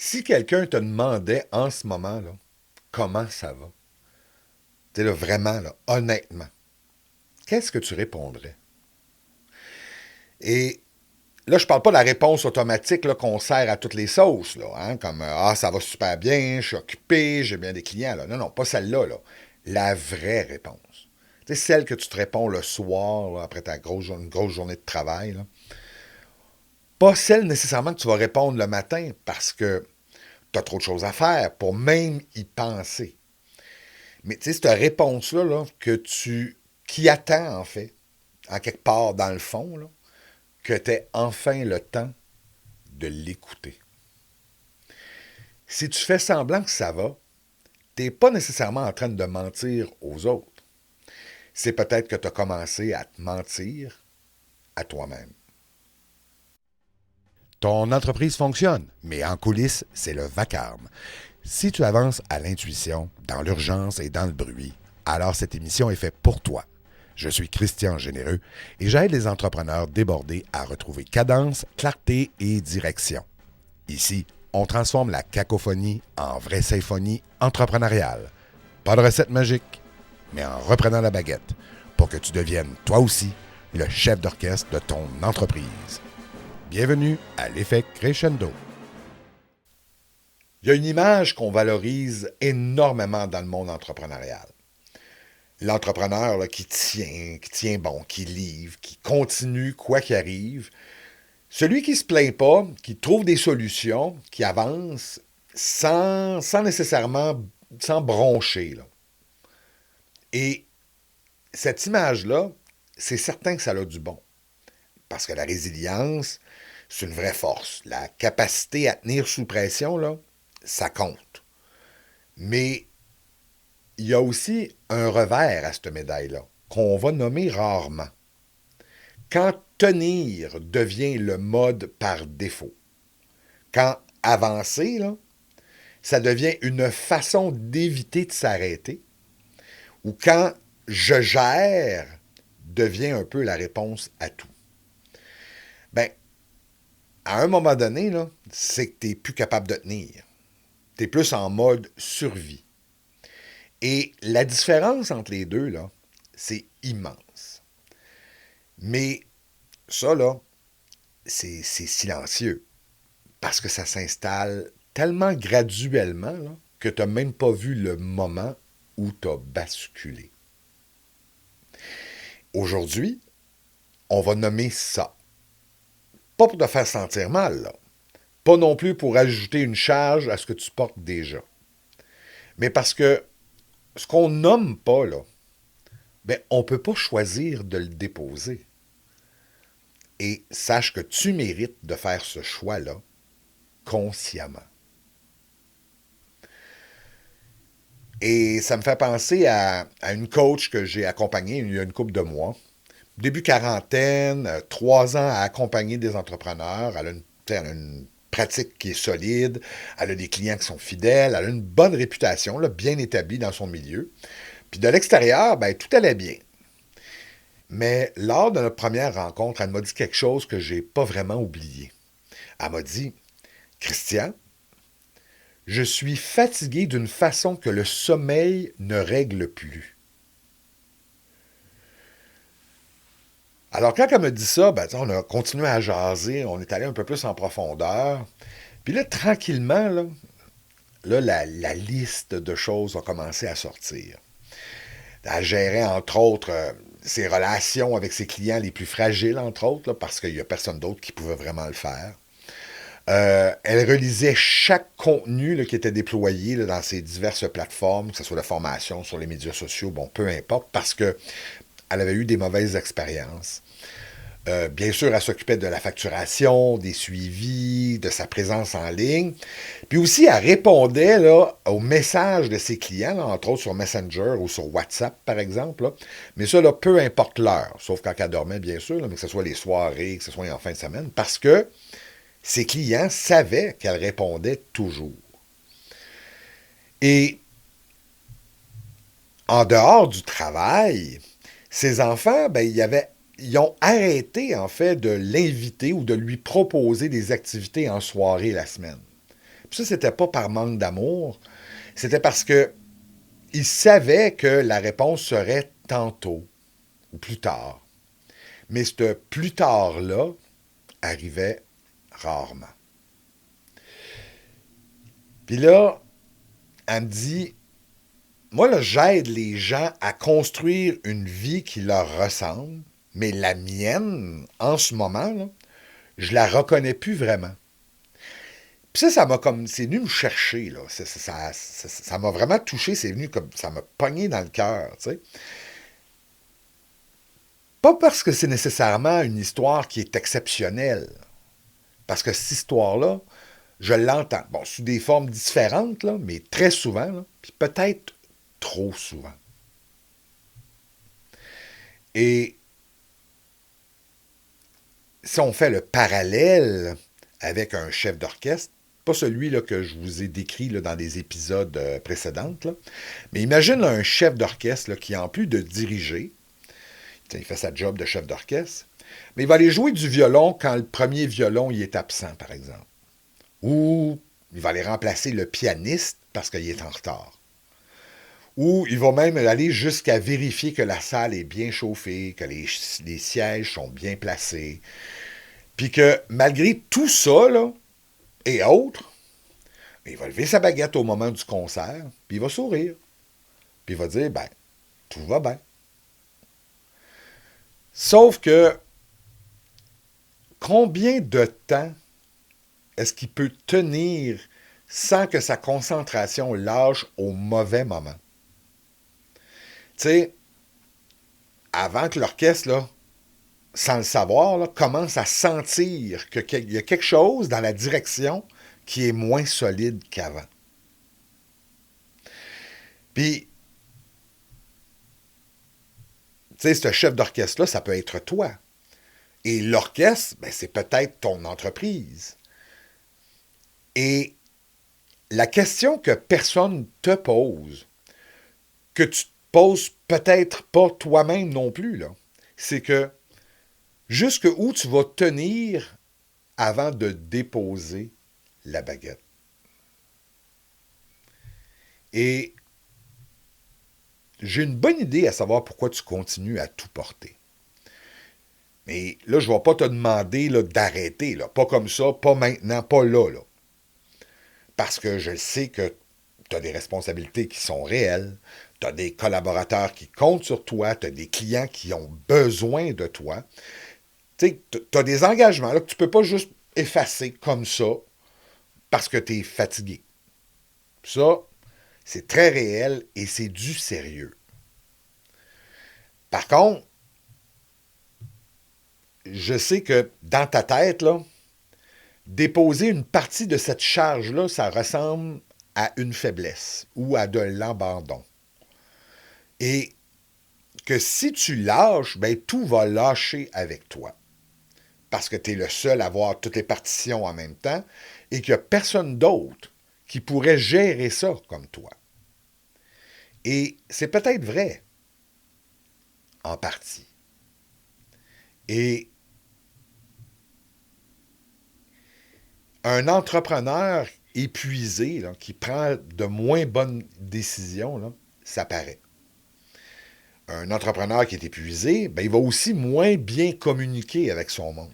Si quelqu'un te demandait en ce moment, là, comment ça va, tu sais, là, vraiment, là, honnêtement, qu'est-ce que tu répondrais? Et là, je parle pas de la réponse automatique là, qu'on sert à toutes les sauces, là, hein, comme Ah, ça va super bien, je suis occupé, j'ai bien des clients. Là. Non, non, pas celle-là. Là. La vraie réponse. Tu sais, celle que tu te réponds le soir, là, après une grosse journée de travail. Là. Pas celle nécessairement que tu vas répondre le matin parce que tu as trop de choses à faire pour même y penser. Mais tu sais, cette réponse-là là, qui attend en fait, en quelque part dans le fond, là, que tu aies enfin le temps de l'écouter. Si tu fais semblant que ça va, tu n'es pas nécessairement en train de mentir aux autres. C'est peut-être que tu as commencé à te mentir à toi-même. Ton entreprise fonctionne, mais en coulisses, c'est le vacarme. Si tu avances à l'intuition, dans l'urgence et dans le bruit, alors cette émission est faite pour toi. Je suis Christian Généreux et j'aide les entrepreneurs débordés à retrouver cadence, clarté et direction. Ici, on transforme la cacophonie en vraie symphonie entrepreneuriale. Pas de recette magique, mais en reprenant la baguette pour que tu deviennes, toi aussi, le chef d'orchestre de ton entreprise. Bienvenue à l'effet crescendo. Il y a une image qu'on valorise énormément dans le monde entrepreneurial. L'entrepreneur là, qui tient bon, qui livre, qui continue quoi qu'il arrive. Celui qui ne se plaint pas, qui trouve des solutions, qui avance sans nécessairement, sans broncher. Là. Et cette image-là, c'est certain que ça a du bon. Parce que la résilience, c'est une vraie force. La capacité à tenir sous pression, là, ça compte. Mais il y a aussi un revers à cette médaille-là, qu'on va nommer rarement. Quand tenir devient le mode par défaut, quand avancer, là, ça devient une façon d'éviter de s'arrêter, ou quand je gère devient un peu la réponse à tout. Ben, à un moment donné, là, c'est que tu n'es plus capable de tenir. Tu es plus en mode survie. Et la différence entre les deux, là, c'est immense. Mais ça, là, c'est silencieux. Parce que ça s'installe tellement graduellement là, que tu n'as même pas vu le moment où tu as basculé. Aujourd'hui, on va nommer ça. Pas pour te faire sentir mal, là. Pas non plus pour ajouter une charge à ce que tu portes déjà. Mais parce que ce qu'on nomme pas, là, ben, on ne peut pas choisir de le déposer. Et sache que tu mérites de faire ce choix-là consciemment. Et ça me fait penser à une coach que j'ai accompagnée il y a une couple de mois. Début quarantaine, 3 ans à accompagner des entrepreneurs. Elle a une pratique qui est solide, elle a des clients qui sont fidèles, elle a une bonne réputation, là, bien établie dans son milieu. Puis de l'extérieur, ben, tout allait bien. Mais lors de notre première rencontre, elle m'a dit quelque chose que je n'ai pas vraiment oublié. Elle m'a dit, Christian, je suis fatigué d'une façon que le sommeil ne règle plus. Alors, quand elle me dit ça, ben, on a continué à jaser, on est allé un peu plus en profondeur. Puis là, tranquillement, la liste de choses a commencé à sortir. Elle gérait, entre autres, ses relations avec ses clients les plus fragiles, entre autres, là, parce qu'il n'y a personne d'autre qui pouvait vraiment le faire. Elle relisait chaque contenu là, qui était déployé là, dans ses diverses plateformes, que ce soit de formation, sur les médias sociaux, bon, peu importe, parce que elle avait eu des mauvaises expériences. Bien sûr, elle s'occupait de la facturation, des suivis, de sa présence en ligne. Puis aussi, elle répondait là, aux messages de ses clients, là, entre autres sur Messenger ou sur WhatsApp, par exemple. Là. Mais ça, là, peu importe l'heure, sauf quand elle dormait, bien sûr, là, mais que ce soit les soirées, que ce soit en fin de semaine, parce que ses clients savaient qu'elle répondait toujours. Et en dehors du travail, ses enfants, ben, ils ont arrêté, en fait, de l'inviter ou de lui proposer des activités en soirée la semaine. Puis ça, c'était pas par manque d'amour, c'était parce que il savait que la réponse serait tantôt ou plus tard. Mais ce plus tard-là arrivait rarement. Puis là, elle me dit, moi, là, j'aide les gens à construire une vie qui leur ressemble, mais la mienne, en ce moment, là, je la reconnais plus vraiment. Puis ça m'a comme, c'est venu me chercher, là. Ça m'a vraiment touché, c'est venu comme, ça m'a pogné dans le cœur, tu sais. Pas parce que c'est nécessairement une histoire qui est exceptionnelle, parce que cette histoire-là, je l'entends. Bon, sous des formes différentes, là, mais très souvent, là, puis peut-être trop souvent. Et si on fait le parallèle avec un chef d'orchestre, pas celui là, que je vous ai décrit là, dans des épisodes précédents, là, mais imagine un chef d'orchestre là, qui, en plus de diriger, il fait sa job de chef d'orchestre, mais il va aller jouer du violon quand le premier violon il est absent, par exemple. Ou il va aller remplacer le pianiste parce qu'il est en retard. Ou il va même aller jusqu'à vérifier que la salle est bien chauffée, que les sièges sont bien placés. Puis que malgré tout ça, là, et autres, il va lever sa baguette au moment du concert, puis il va sourire. Puis il va dire, ben, tout va bien. Sauf que, combien de temps est-ce qu'il peut tenir sans que sa concentration lâche au mauvais moment? Tu sais, avant que l'orchestre, là, sans le savoir, là, commence à sentir qu'il y a quelque chose dans la direction qui est moins solide qu'avant. Puis, tu sais, ce chef d'orchestre-là, ça peut être toi. Et l'orchestre, ben, c'est peut-être ton entreprise. Et la question que personne te pose, que tu te poses peut-être pas toi-même non plus, là, c'est que jusqu'où tu vas tenir avant de déposer la baguette. Et j'ai une bonne idée à savoir pourquoi tu continues à tout porter. Mais là, je ne vais pas te demander là, d'arrêter. Là. Pas comme ça, pas maintenant, pas là, là. Parce que je sais que tu as des responsabilités qui sont réelles, tu as des collaborateurs qui comptent sur toi, tu as des clients qui ont besoin de toi. Tu as des engagements là, que tu ne peux pas juste effacer comme ça parce que tu es fatigué. Ça, c'est très réel et c'est du sérieux. Par contre, je sais que dans ta tête, là, déposer une partie de cette charge-là, ça ressemble à une faiblesse ou à de l'abandon. Et que si tu lâches, ben tout va lâcher avec toi. Parce que tu es le seul à voir toutes les partitions en même temps et qu'il n'y a personne d'autre qui pourrait gérer ça comme toi. Et c'est peut-être vrai, en partie. Et un entrepreneur épuisé, là, qui prend de moins bonnes décisions, là, ça paraît. Un entrepreneur qui est épuisé, ben, il va aussi moins bien communiquer avec son monde.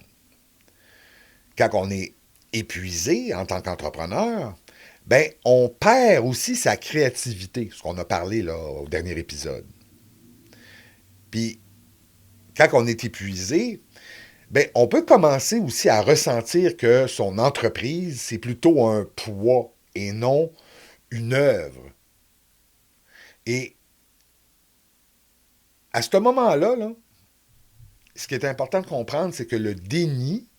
Quand on est épuisé en tant qu'entrepreneur, ben, on perd aussi sa créativité, ce qu'on a parlé là, au dernier épisode. Puis, quand on est épuisé, ben, on peut commencer aussi à ressentir que son entreprise, c'est plutôt un poids et non une œuvre. Et à ce moment-là, là, ce qui est important de comprendre, c'est que le déni,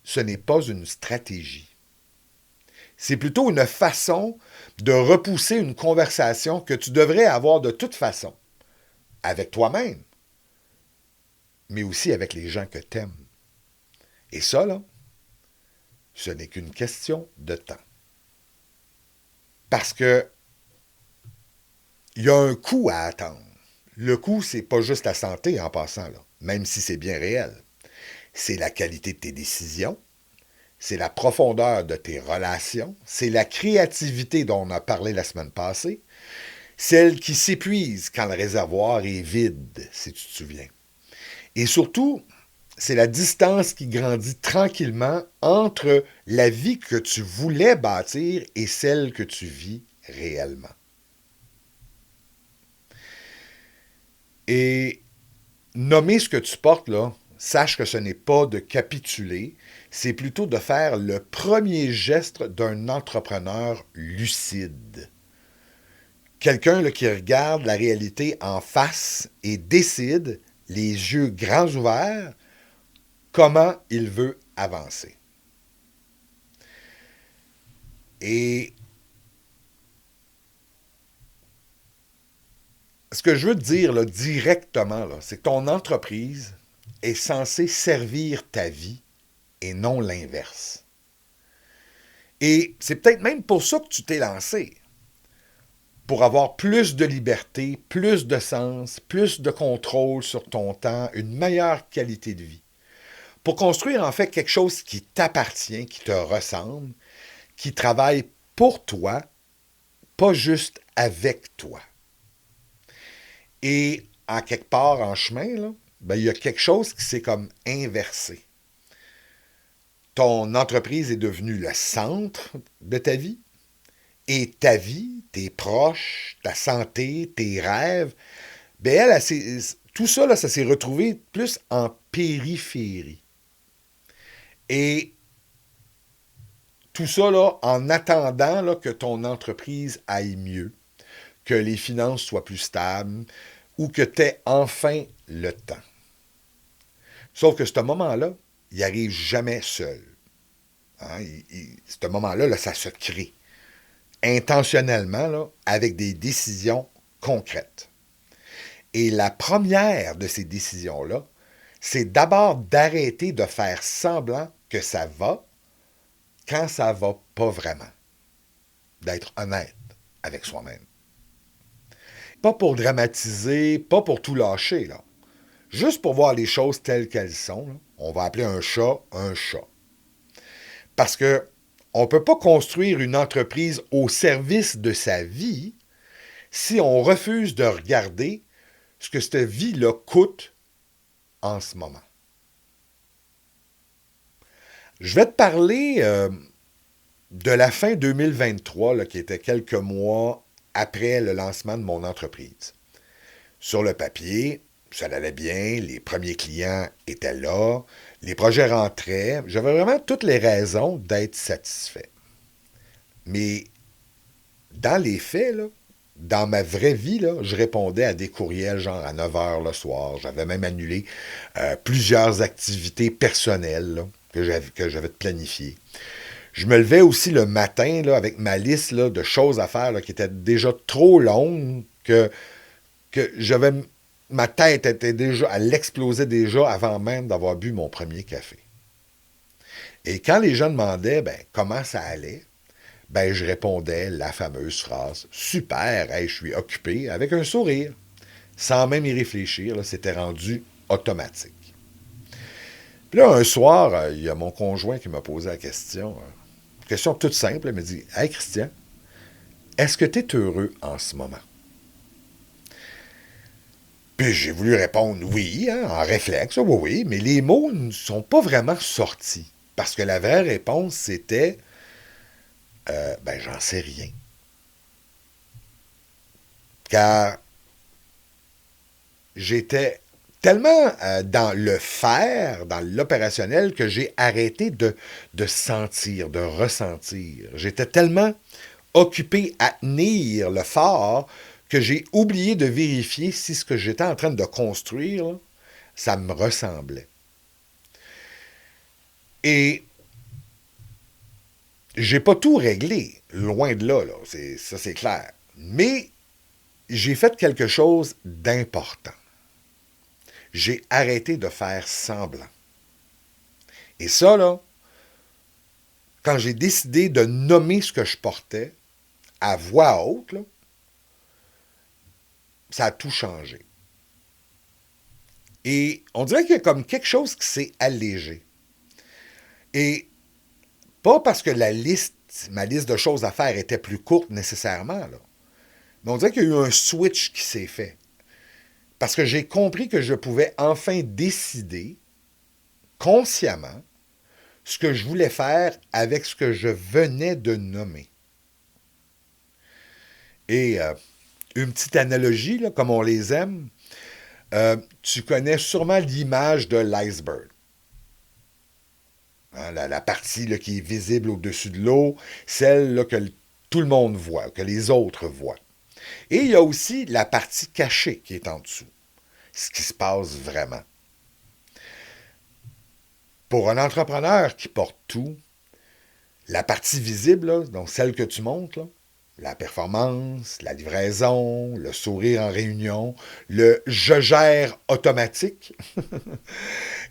ce n'est pas une stratégie. C'est plutôt une façon de repousser une conversation que tu devrais avoir de toute façon, avec toi-même, mais aussi avec les gens que tu aimes. Et ça, là, ce n'est qu'une question de temps. Parce que il y a un coût à attendre. Le coût, c'est pas juste la santé en passant, là, même si c'est bien réel. C'est la qualité de tes décisions, c'est la profondeur de tes relations, c'est la créativité dont on a parlé la semaine passée, celle qui s'épuise quand le réservoir est vide, si tu te souviens. Et surtout, c'est la distance qui grandit tranquillement entre la vie que tu voulais bâtir et celle que tu vis réellement. Et nommer ce que tu portes, là, sache que ce n'est pas de capituler, c'est plutôt de faire le premier geste d'un entrepreneur lucide. Quelqu'un là, qui regarde la réalité en face et décide, les yeux grands ouverts, comment il veut avancer. Et ce que je veux te dire là, directement, là, c'est que ton entreprise est censée servir ta vie et non l'inverse. Et c'est peut-être même pour ça que tu t'es lancé. Pour avoir plus de liberté, plus de sens, plus de contrôle sur ton temps, une meilleure qualité de vie. Pour construire en fait quelque chose qui t'appartient, qui te ressemble, qui travaille pour toi, pas juste avec toi. Et en quelque part en chemin, là, ben, il y a quelque chose qui s'est comme inversé. Ton entreprise est devenue le centre de ta vie. Et ta vie, tes proches, ta santé, tes rêves, ben tout ça, là, ça s'est retrouvé plus en périphérie. Et tout ça, là, en attendant là, que ton entreprise aille mieux, que les finances soient plus stables ou que tu aies enfin le temps. Sauf que ce moment-là, il n'arrive jamais seul. Hein? Ce moment-là, là, ça se crée intentionnellement là, avec des décisions concrètes. Et la première de ces décisions-là, c'est d'abord d'arrêter de faire semblant que ça va quand ça va pas vraiment. D'être honnête avec soi-même. Pas pour dramatiser, pas pour tout lâcher, là. Juste pour voir les choses telles qu'elles sont. Là. On va appeler un chat un chat. Parce que on ne peut pas construire une entreprise au service de sa vie si on refuse de regarder ce que cette vie-là coûte en ce moment. Je vais te parler de la fin 2023, là, qui était quelques mois après le lancement de mon entreprise. Sur le papier, ça allait bien, les premiers clients étaient là, les projets rentraient, j'avais vraiment toutes les raisons d'être satisfait. Mais dans les faits, là, dans ma vraie vie, là, je répondais à des courriels genre à 9 h le soir. J'avais même annulé plusieurs activités personnelles là, que j'avais planifiées. Je me levais aussi le matin là, avec ma liste là, de choses à faire là, qui était déjà trop longue que j'avais... Ma tête était déjà, elle explosait déjà avant même d'avoir bu mon premier café. Et quand les gens demandaient comment ça allait, je répondais la fameuse phrase « Super, hey, je suis occupé » avec un sourire. Sans même y réfléchir, là, c'était rendu automatique. Puis là, un soir, il y a mon conjoint qui m'a posé la question. Question toute simple, il m'a dit « Hey Christian, est-ce que tu es heureux en ce moment? » Puis j'ai voulu répondre oui, hein, en réflexe, oui, mais les mots ne sont pas vraiment sortis. Parce que la vraie réponse, c'était j'en sais rien. Car j'étais tellement dans le faire, dans l'opérationnel, que j'ai arrêté de sentir, de ressentir. J'étais tellement occupé à tenir le fort que j'ai oublié de vérifier si ce que j'étais en train de construire, là, ça me ressemblait. Et j'ai pas tout réglé, loin de là, ça c'est clair. Mais j'ai fait quelque chose d'important. J'ai arrêté de faire semblant. Et ça, là, quand j'ai décidé de nommer ce que je portais à voix haute, là, ça a tout changé. Et on dirait qu'il y a comme quelque chose qui s'est allégé. Et Pas parce que ma liste de choses à faire était plus courte nécessairement, là. Mais on dirait qu'il y a eu un switch qui s'est fait. Parce que j'ai compris que je pouvais enfin décider consciemment ce que je voulais faire avec ce que je venais de nommer. Et une petite analogie, là, comme on les aime, tu connais sûrement l'image de l'iceberg. Hein, la partie là, qui est visible au-dessus de l'eau, celle là, que tout le monde voit, que les autres voient. Et il y a aussi la partie cachée qui est en dessous, ce qui se passe vraiment. Pour un entrepreneur qui porte tout, la partie visible, là, donc celle que tu montres, là, la performance, la livraison, le sourire en réunion, le je gère automatique,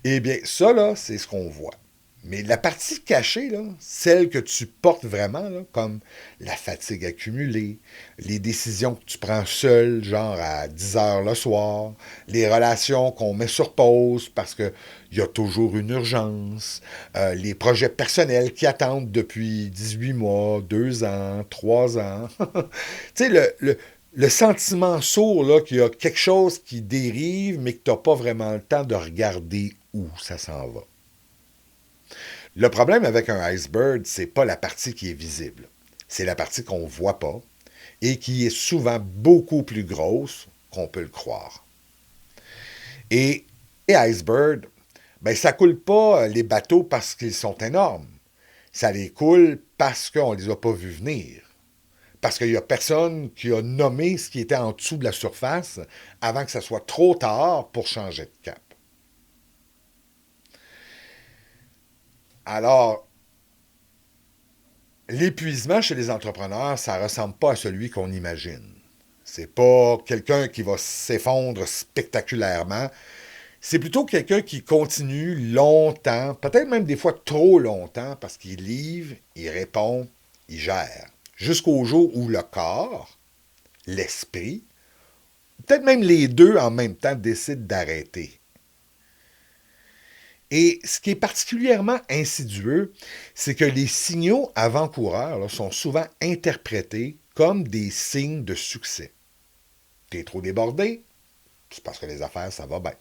eh bien, ça, là, c'est ce qu'on voit. Mais la partie cachée, là, celle que tu portes vraiment, là, comme la fatigue accumulée, les décisions que tu prends seul, genre à 10 heures le soir, les relations qu'on met sur pause parce qu'il y a toujours une urgence, les projets personnels qui attendent depuis 18 mois, 2 ans, 3 ans. Tu sais, le sentiment sourd là, qu'il y a quelque chose qui dérive, mais que tu n'as pas vraiment le temps de regarder où ça s'en va. Le problème avec un iceberg, c'est pas la partie qui est visible. C'est la partie qu'on ne voit pas et qui est souvent beaucoup plus grosse qu'on peut le croire. Et les icebergs, ben, ça coule pas les bateaux parce qu'ils sont énormes. Ça les coule parce qu'on ne les a pas vus venir. Parce qu'il n'y a personne qui a nommé ce qui était en dessous de la surface avant que ça soit trop tard pour changer de cap. Alors, l'épuisement chez les entrepreneurs, ça ne ressemble pas à celui qu'on imagine. C'est pas quelqu'un qui va s'effondre spectaculairement. C'est plutôt quelqu'un qui continue longtemps, peut-être même des fois trop longtemps, parce qu'il livre, il répond, il gère. Jusqu'au jour où le corps, l'esprit, peut-être même les deux en même temps décident d'arrêter. Et ce qui est particulièrement insidieux, c'est que les signaux avant-coureurs là, sont souvent interprétés comme des signes de succès. T'es trop débordé, c'est parce que les affaires, ça va bien.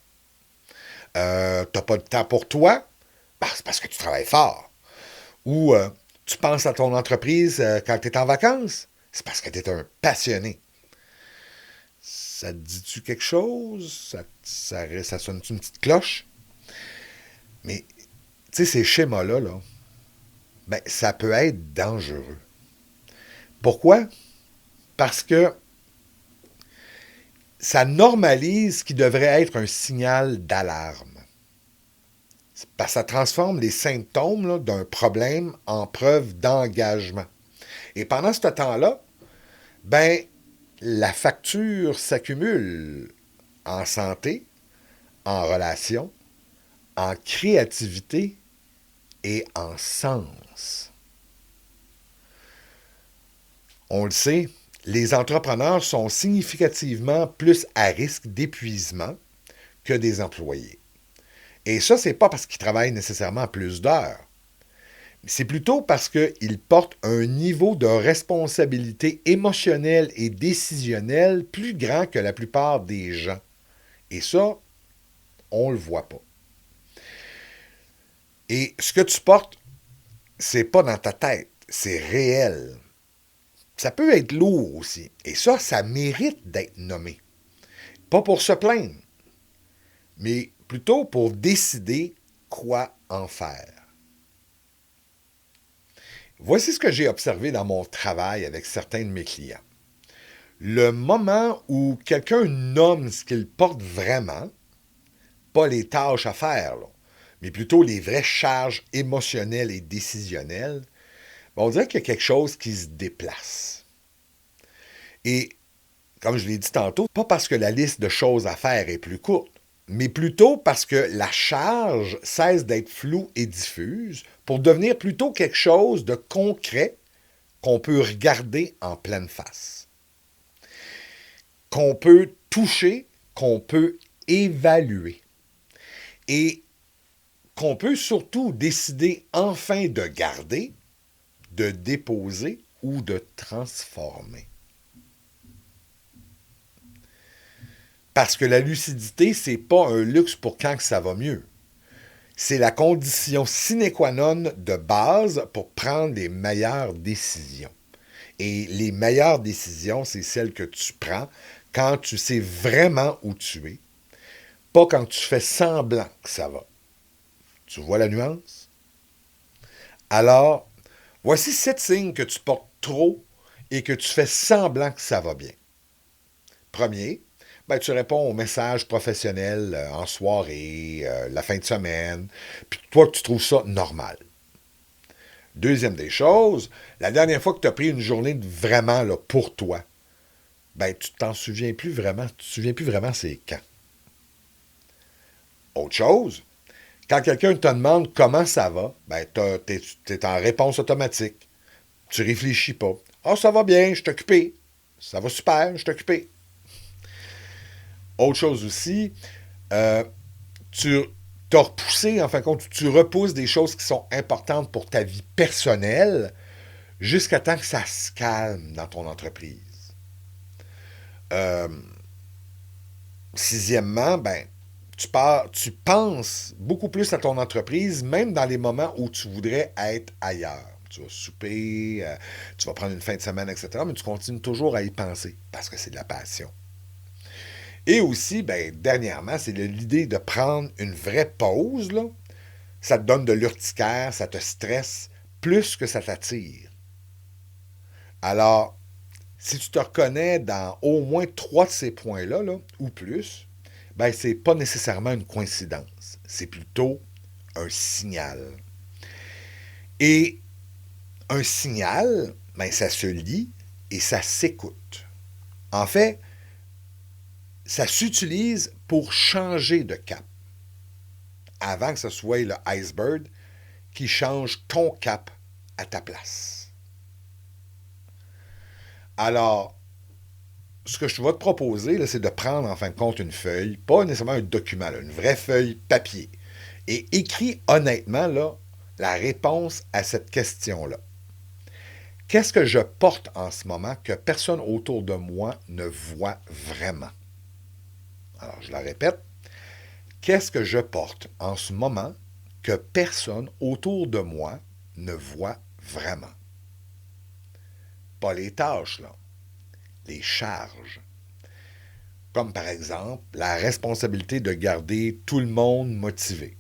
T'as pas de temps pour toi, c'est parce que tu travailles fort. Ou tu penses à ton entreprise quand tu es en vacances, c'est parce que tu es un passionné. Ça te dit-tu quelque chose? Ça sonne-tu une petite cloche? Mais, tu sais, ces schémas-là, là, ben, ça peut être dangereux. Pourquoi? Parce que ça normalise ce qui devrait être un signal d'alarme. Parce que ça transforme les symptômes là, d'un problème en preuve d'engagement. Et pendant ce temps-là, ben, la facture s'accumule en santé, en relation, en créativité et en sens. On le sait, les entrepreneurs sont significativement plus à risque d'épuisement que des employés. Et ça, c'est pas parce qu'ils travaillent nécessairement plus d'heures. C'est plutôt parce qu'ils portent un niveau de responsabilité émotionnelle et décisionnelle plus grand que la plupart des gens. Et ça, on ne le voit pas. Et ce que tu portes, c'est pas dans ta tête, c'est réel. Ça peut être lourd aussi. Et ça mérite d'être nommé. Pas pour se plaindre, mais plutôt pour décider quoi en faire. Voici ce que j'ai observé dans mon travail avec certains de mes clients. Le moment où quelqu'un nomme ce qu'il porte vraiment, pas les tâches à faire, là, mais plutôt les vraies charges émotionnelles et décisionnelles, on dirait qu'il y a quelque chose qui se déplace. Et, comme je l'ai dit tantôt, pas parce que la liste de choses à faire est plus courte, mais plutôt parce que la charge cesse d'être floue et diffuse pour devenir plutôt quelque chose de concret qu'on peut regarder en pleine face, qu'on peut toucher, qu'on peut évaluer et qu'on peut surtout décider enfin de garder de déposer ou de transformer. Parce que la lucidité, c'est pas un luxe pour quand que ça va mieux. C'est la condition sine qua non de base pour prendre les meilleures décisions. Et les meilleures décisions, c'est celles que tu prends quand tu sais vraiment où tu es, pas quand tu fais semblant que ça va. Tu vois la nuance? Alors, voici 7 signes que tu portes trop et que tu fais semblant que ça va bien. Premier, ben, tu réponds aux messages professionnels en soirée, la fin de semaine, puis toi, tu trouves ça normal. Deuxième des choses, la dernière fois que tu as pris une journée vraiment là, pour toi, ben, tu t'en souviens plus vraiment. Tu te souviens plus vraiment c'est quand. Autre chose, quand quelqu'un te demande comment ça va, ben, t'es en réponse automatique. Tu réfléchis pas. Ah, ça va bien, je suis occupé. Ça va super, je suis occupé. Autre chose aussi, euh, tu t'as repoussé, en fin de compte, tu repousses des choses qui sont importantes pour ta vie personnelle jusqu'à temps que ça se calme dans ton entreprise. Euh, Sixièmement, ben, tu penses beaucoup plus à ton entreprise, même dans les moments où tu voudrais être ailleurs. Tu vas souper, tu vas prendre une fin de semaine, etc., mais tu continues toujours à y penser parce que c'est de la passion. Et aussi, ben, dernièrement, c'est l'idée de prendre une vraie pause, là. Ça te donne de l'urticaire, ça te stresse plus que ça t'attire. Alors, si tu te reconnais dans au moins 3 de ces points-là, là, ou plus, ben, c'est pas nécessairement une coïncidence. C'est plutôt un signal. Et un signal, ben, ça se lit et ça s'écoute. En fait, ça s'utilise pour changer de cap. Avant que ce soit le iceberg qui change ton cap à ta place. Alors, ce que je vais te proposer, là, c'est de prendre en fin de compte une feuille, pas nécessairement un document, là, une vraie feuille papier, et écris honnêtement là, la réponse à cette question-là. Qu'est-ce que je porte en ce moment que personne autour de moi ne voit vraiment? Alors, je la répète. Qu'est-ce que je porte en ce moment que personne autour de moi ne voit vraiment? Pas les tâches, là. Les charges. Comme par exemple la responsabilité de garder tout le monde motivé.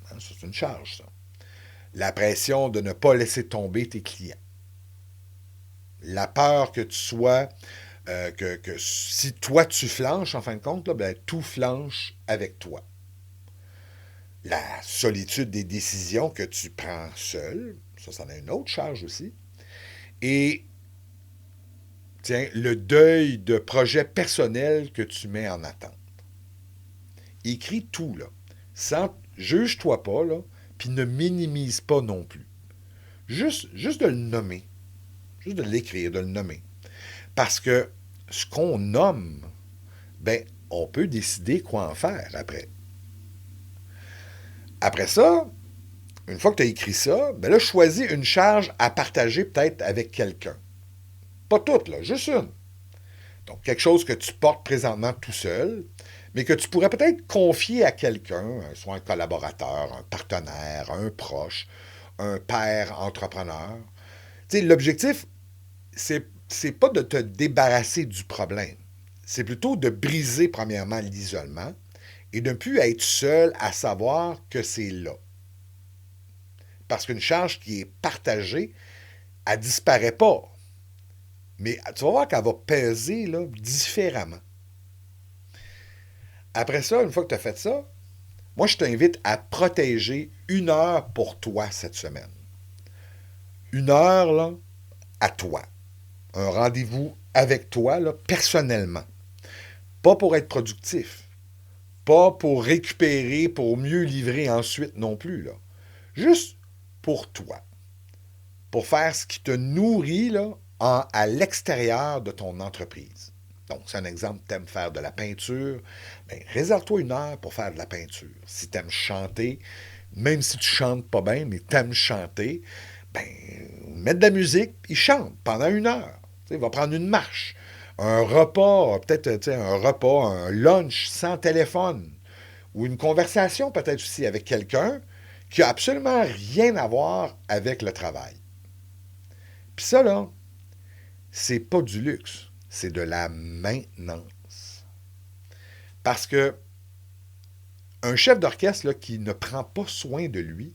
Hein, ça, c'est une charge, ça. La pression de ne pas laisser tomber tes clients. La peur que tu sois, que si toi tu flanches, en fin de compte, là, ben, tout flanche avec toi. La solitude des décisions que tu prends seul, ça, c'en a une autre charge aussi. Et, tiens, le deuil de projets personnels que tu mets en attente. Écris tout, là. Sans, juge-toi pas, là, puis ne minimise pas non plus. Juste de le nommer. Juste de l'écrire, de le nommer. Parce que ce qu'on nomme, ben, on peut décider quoi en faire après. Après ça, une fois que tu as écrit ça, ben là, choisis une charge à partager peut-être avec quelqu'un. Pas toute, là, juste une. Donc, quelque chose que tu portes présentement tout seul, mais que tu pourrais peut-être confier à quelqu'un, soit un collaborateur, un partenaire, un proche, un père entrepreneur. Tu sais, l'objectif, c'est pas de te débarrasser du problème. C'est plutôt de briser, premièrement, l'isolement et de ne plus être seul à savoir que c'est là. Parce qu'une charge qui est partagée, elle ne disparaît pas. Mais tu vas voir qu'elle va peser là, différemment. Après ça, une fois que tu as fait ça, moi, je t'invite à protéger 1 heure pour toi cette semaine. 1 heure, là, à toi. Un rendez-vous avec toi, là, personnellement. Pas pour être productif. Pas pour récupérer, pour mieux livrer ensuite non plus, là. Juste pour toi. Pour faire ce qui te nourrit, là, à l'extérieur de ton entreprise. Donc, c'est un exemple, tu aimes faire de la peinture, bien, réserve-toi 1 heure pour faire de la peinture. Si tu aimes chanter, même si tu chantes pas bien, mais tu aimes chanter, ben, mettre de la musique, il chante pendant 1 heure. Il va prendre une marche, un repas, peut-être un repas, un lunch sans téléphone, ou une conversation peut-être aussi avec quelqu'un qui n'a absolument rien à voir avec le travail. Puis ça, là, c'est pas du luxe, c'est de la maintenance. Parce que un chef d'orchestre là, qui ne prend pas soin de lui,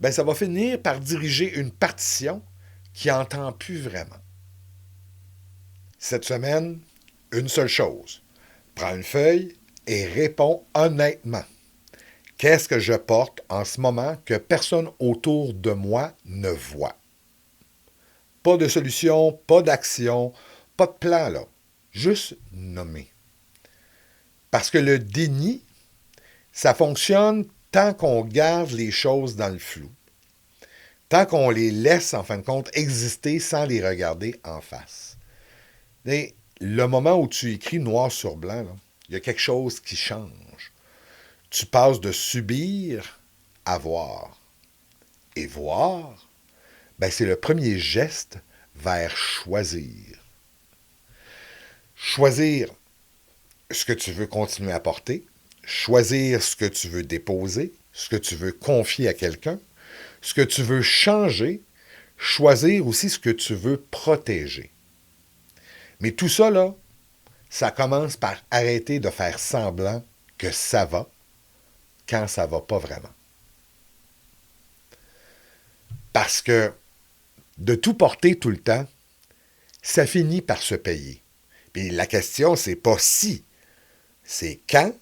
ben ça va finir par diriger une partition qui n'entend plus vraiment. Cette semaine, une seule chose. Prends une feuille et réponds honnêtement. Qu'est-ce que je porte en ce moment que personne autour de moi ne voit? Pas de solution, pas d'action, pas de plan, là. Juste nommer. Parce que le déni, ça fonctionne tant qu'on garde les choses dans le flou. Tant qu'on les laisse, en fin de compte, exister sans les regarder en face. Et le moment où tu écris noir sur blanc, là, il y a quelque chose qui change. Tu passes de subir à voir. Et voir, ben, c'est le premier geste vers choisir. Choisir ce que tu veux continuer à porter, choisir ce que tu veux déposer, ce que tu veux confier à quelqu'un, ce que tu veux changer, choisir aussi ce que tu veux protéger. Mais tout ça, là, ça commence par arrêter de faire semblant que ça va quand ça ne va pas vraiment. Parce que de tout porter tout le temps, ça finit par se payer. Puis la question, c'est pas si, c'est quand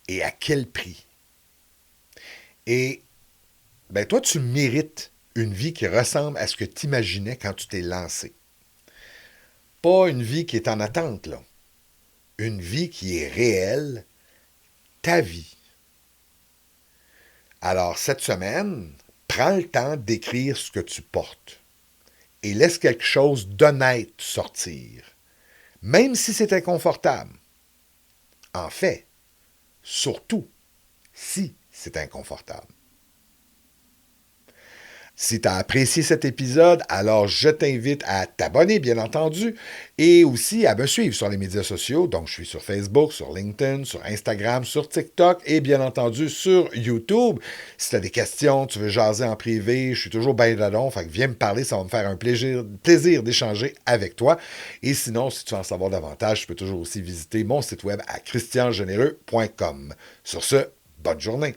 et à quel prix. Et ben toi, tu mérites une vie qui ressemble à ce que tu imaginais quand tu t'es lancé. Pas une vie qui est en attente, là. Une vie qui est réelle, ta vie. Alors, cette semaine, prends le temps d'écrire ce que tu portes et laisse quelque chose d'honnête sortir, même si c'est inconfortable. En fait, surtout si c'est inconfortable. Si tu as apprécié cet épisode, alors je t'invite à t'abonner, bien entendu, et aussi à me suivre sur les médias sociaux. Donc, je suis sur Facebook, sur LinkedIn, sur Instagram, sur TikTok et bien entendu sur YouTube. Si tu as des questions, tu veux jaser en privé, je suis toujours bien d'adon, fait que viens me parler, ça va me faire un plaisir d'échanger avec toi. Et sinon, si tu veux en savoir davantage, tu peux toujours aussi visiter mon site web à christiangénéreux.com. Sur ce, bonne journée.